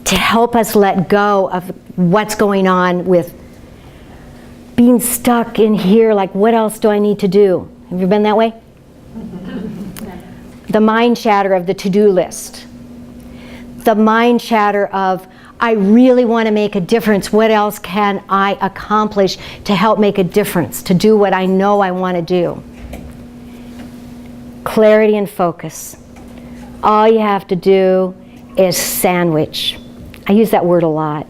to help us let go of what's going on with being stuck in here, like what else do I need to do? Have you been that way? The mind chatter of the to-do list. The mind chatter of, I really want to make a difference. What else can I accomplish to help make a difference, to do what I know I want to do? Clarity and focus. All you have to do is sandwich. I use that word a lot.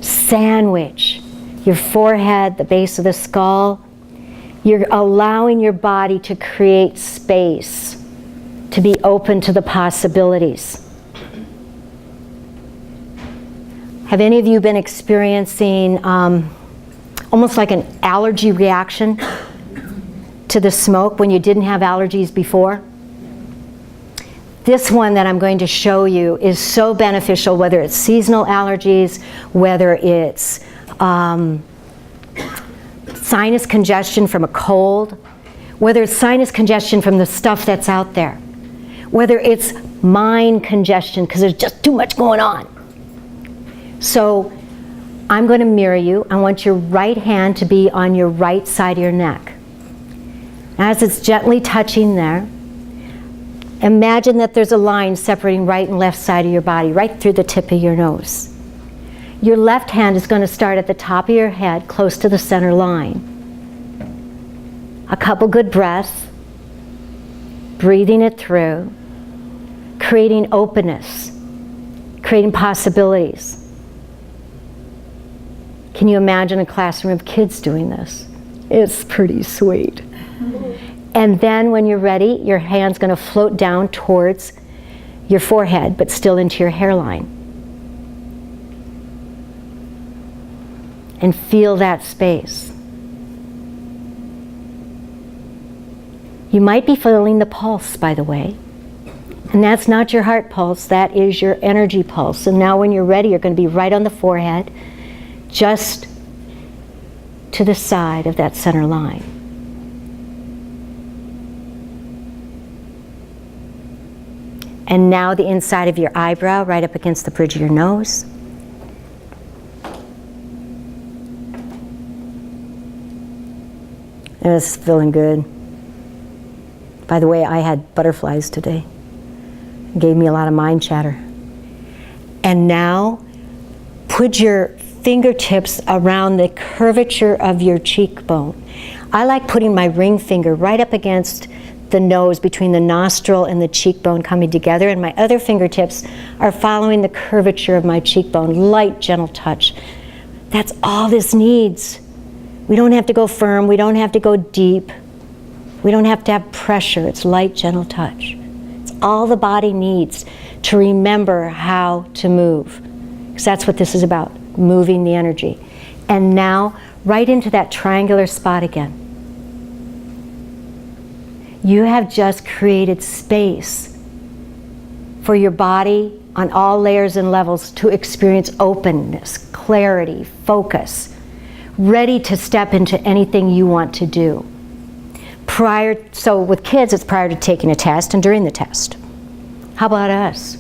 Sandwich your forehead, the base of the skull. You're allowing your body to create space, to be open to the possibilities. Have any of you been experiencing almost like an allergy reaction to the smoke when you didn't have allergies before? This one that I'm going to show you is so beneficial, whether it's seasonal allergies, whether it's sinus congestion from a cold, whether it's sinus congestion from the stuff that's out there, whether it's mind congestion because there's just too much going on. So I'm going to mirror you. I want your right hand to be on your right side of your neck. As it's gently touching there, imagine that there's a line separating right and left side of your body, right through the tip of your nose. Your left hand is going to start at the top of your head, close to the center line. A couple good breaths, breathing it through, creating openness, creating possibilities. Can you imagine a classroom of kids doing this? It's pretty sweet. And then when you're ready, your hand's going to float down towards your forehead, but still into your hairline. And feel that space. You might be feeling the pulse, by the way. And that's not your heart pulse, that is your energy pulse. And now when you're ready, you're going to be right on the forehead, just to the side of that center line. And now the inside of your eyebrow, right up against the bridge of your nose. It's feeling good. By the way, I had butterflies today. It gave me a lot of mind chatter. And now, put your fingertips around the curvature of your cheekbone. I like putting my ring finger right up against the nose, between the nostril and the cheekbone coming together, and my other fingertips are following the curvature of my cheekbone. Light, gentle touch. That's all this needs. We don't have to go firm, we don't have to go deep, we don't have to have pressure. It's light, gentle touch. It's all the body needs to remember how to move. Because that's what this is about, moving the energy. And now, right into that triangular spot again. You have just created space for your body on all layers and levels to experience openness, clarity, focus, ready to step into anything you want to do. So with kids, it's prior to taking a test and during the test. How about us?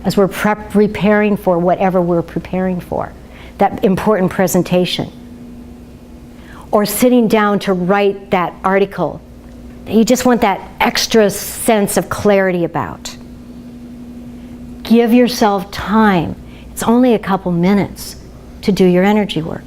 As we're preparing for whatever we're preparing for, that important presentation. Or sitting down to write that article that you just want that extra sense of clarity about. Give yourself time. It's only a couple minutes to do your energy work.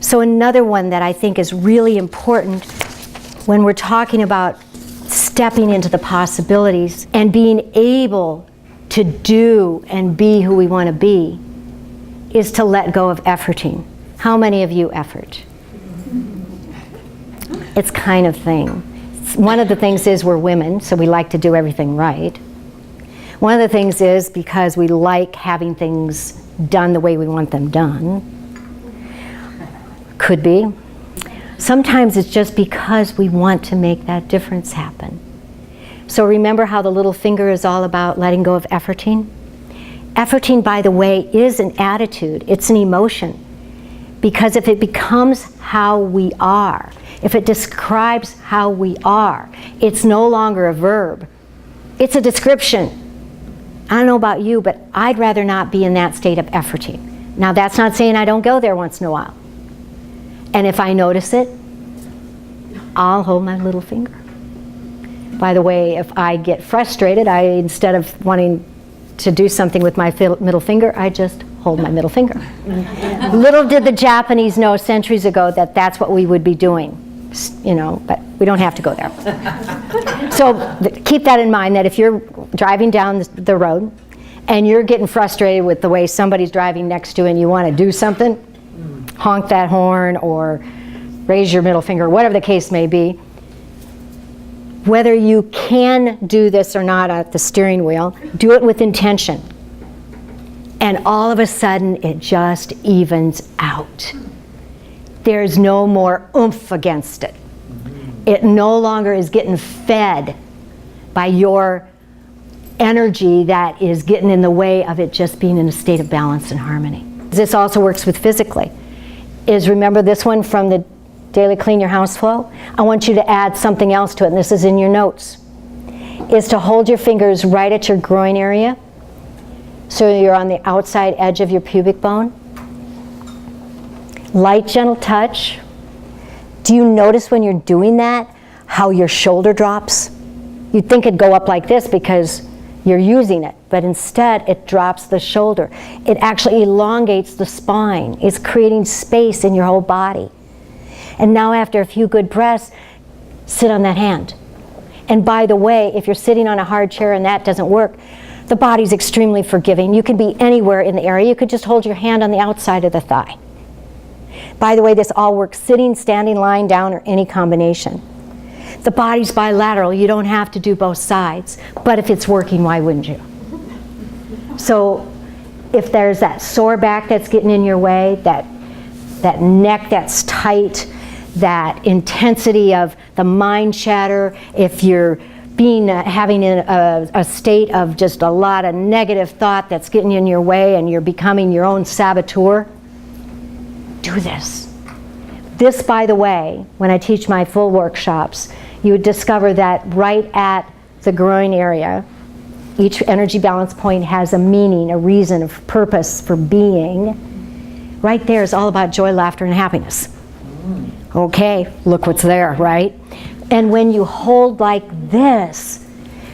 So another one that I think is really important when we're talking about stepping into the possibilities and being able to do and be who we want to be is to let go of efforting. How many of you effort? It's kind of thing. One of the things is we're women, so we like to do everything right. One of the things is because we like having things done the way we want them done. Could be. Sometimes it's just because we want to make that difference happen. So remember how the little finger is all about letting go of efforting? Efforting, by the way, is an attitude. It's an emotion. Because if it becomes how we are, if it describes how we are, it's no longer a verb. It's a description. I don't know about you, but I'd rather not be in that state of efforting. Now, that's not saying I don't go there once in a while. And if I notice it, I'll hold my little finger. By the way, if I get frustrated, instead of wanting to do something with my middle finger, I just hold my middle finger. Little did the Japanese know centuries ago that that's what we would be doing, but we don't have to go there. So keep that in mind, that if you're driving down the road and you're getting frustrated with the way somebody's driving next to you and you want to do something, honk that horn or raise your middle finger, whatever the case may be, whether you can do this or not at the steering wheel, do it with intention. And all of a sudden, it just evens out. There's no more oomph against it. It no longer is getting fed by your energy that is getting in the way of it just being in a state of balance and harmony. This also works with physically. Remember this one from the Daily Clean Your House Flow? I want you to add something else to it, and this is in your notes. Is to hold your fingers right at your groin area, so you're on the outside edge of your pubic bone. Light, gentle touch. Do you notice when you're doing that, how your shoulder drops? You'd think it'd go up like this because you're using it, but instead it drops the shoulder. It actually elongates the spine. It's creating space in your whole body. And now after a few good breaths, sit on that hand. And by the way, if you're sitting on a hard chair and that doesn't work, the body's extremely forgiving. You can be anywhere in the area. You could just hold your hand on the outside of the thigh. By the way, this all works sitting, standing, lying down, or any combination. The body's bilateral. You don't have to do both sides. But if it's working, why wouldn't you? So if there's that sore back that's getting in your way, that neck that's tight, that intensity of the mind chatter, if you're having a state of just a lot of negative thought that's getting in your way and you're becoming your own saboteur, do this. This, by the way, when I teach my full workshops, you would discover that right at the groin area, each energy balance point has a meaning, a reason, a purpose for being. Right there is all about joy, laughter, and happiness. Okay, look what's there, right? And when you hold like this,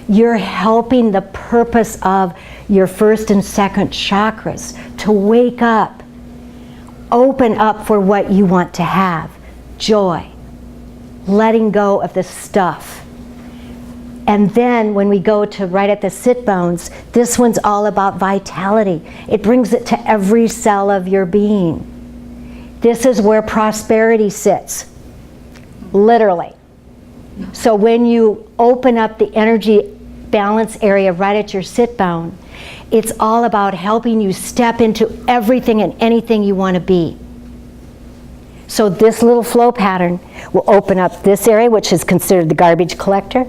you're helping the purpose of your first and second chakras to wake up, open up for what you want to have, joy, letting go of the stuff. And then when we go to right at the sit bones, this one's all about vitality. It brings it to every cell of your being. This is where prosperity sits, literally. So when you open up the energy balance area right at your sit bone, it's all about helping you step into everything and anything you want to be. So this little flow pattern will open up this area, which is considered the garbage collector.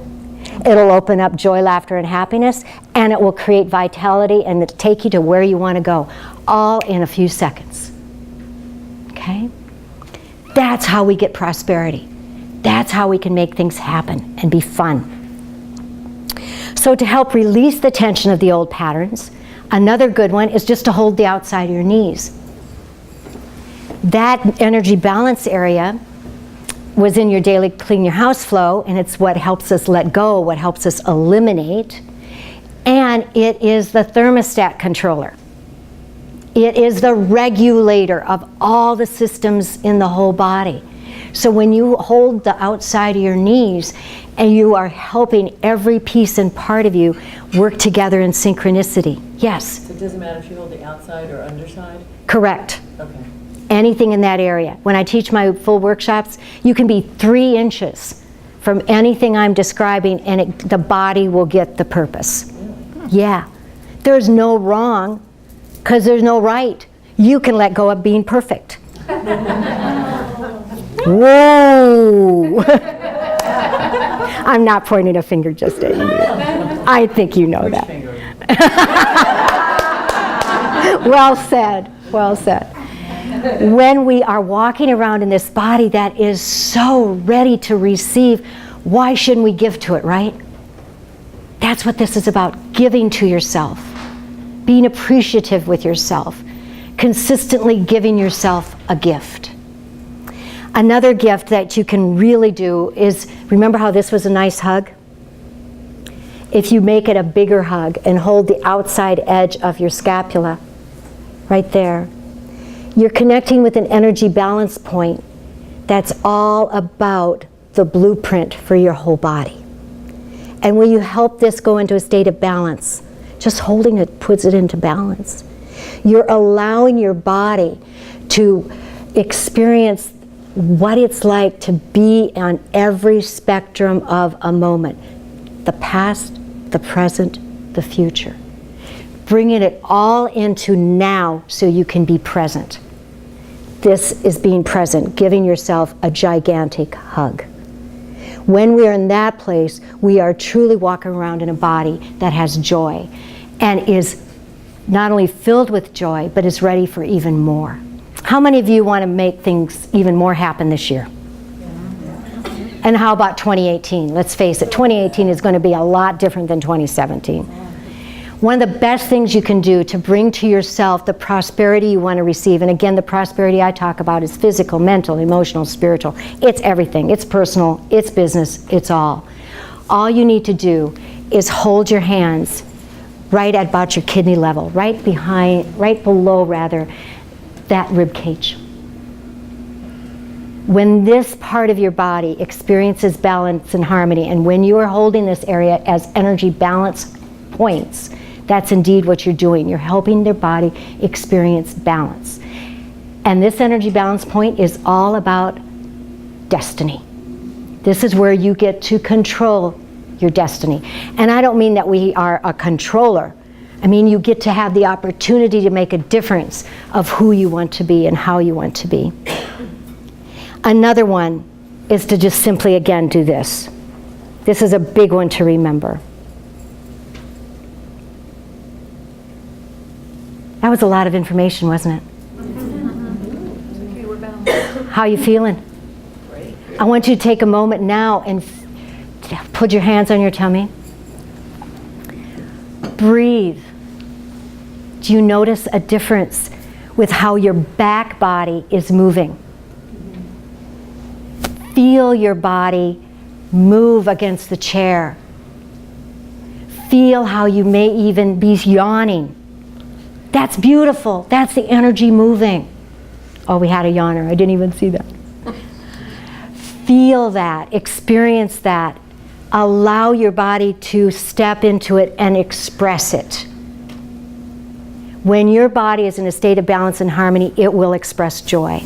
It'll open up joy, laughter, and happiness, and it will create vitality and take you to where you want to go, all in a few seconds. Okay? That's how we get prosperity. That's how we can make things happen and be fun. So to help release the tension of the old patterns, another good one is just to hold the outside of your knees. That energy balance area was in your daily clean your house flow, and it's what helps us let go, what helps us eliminate, and it is the thermostat controller. It is the regulator of all the systems in the whole body. So when you hold the outside of your knees and you are helping every piece and part of you work together in synchronicity. Yes? So it doesn't matter if you hold the outside or underside? Correct. Okay. Anything in that area. When I teach my full workshops, you can be 3 inches from anything I'm describing and the body will get the purpose. Yeah. There's no wrong because there's no right. You can let go of being perfect. Whoa! I'm not pointing a finger just at you. I think you know Which that. finger? Well said. Well said. When we are walking around in this body that is so ready to receive, why shouldn't we give to it, right? That's what this is about, giving to yourself, being appreciative with yourself, consistently giving yourself a gift. Another gift that you can really do is, remember how this was a nice hug? If you make it a bigger hug and hold the outside edge of your scapula, right there, you're connecting with an energy balance point that's all about the blueprint for your whole body. And when you help this go into a state of balance, just holding it puts it into balance. You're allowing your body to experience what it's like to be on every spectrum of a moment. The past, the present, the future. Bringing it all into now so you can be present. This is being present, giving yourself a gigantic hug. When we are in that place, we are truly walking around in a body that has joy and is not only filled with joy, but is ready for even more. How many of you want to make things even more happen this year? And how about 2018? Let's face it, 2018 is going to be a lot different than 2017. One of the best things you can do to bring to yourself the prosperity you want to receive, and again, the prosperity I talk about is physical, mental, emotional, spiritual. It's everything. It's personal. It's business. It's all. All you need to do is hold your hands right at about your kidney level, right below that rib cage. When this part of your body experiences balance and harmony, and when you are holding this area as energy balance points, that's indeed what you're doing. You're helping their body experience balance. And this energy balance point is all about destiny. This is where you get to control your destiny. And I don't mean that we are a controller. I mean, you get to have the opportunity to make a difference of who you want to be and how you want to be. Another one is to just simply, again, do this. This is a big one to remember. That was a lot of information, wasn't it? Okay, we're balanced. How are you feeling? Great. I want you to take a moment now and put your hands on your tummy. Breathe. Do you notice a difference with how your back body is moving? Feel your body move against the chair. Feel how you may even be yawning. That's beautiful. That's the energy moving. Oh, we had a yawner. I didn't even see that. Feel that. Experience that. Allow your body to step into it and express it. When your body is in a state of balance and harmony, it will express joy.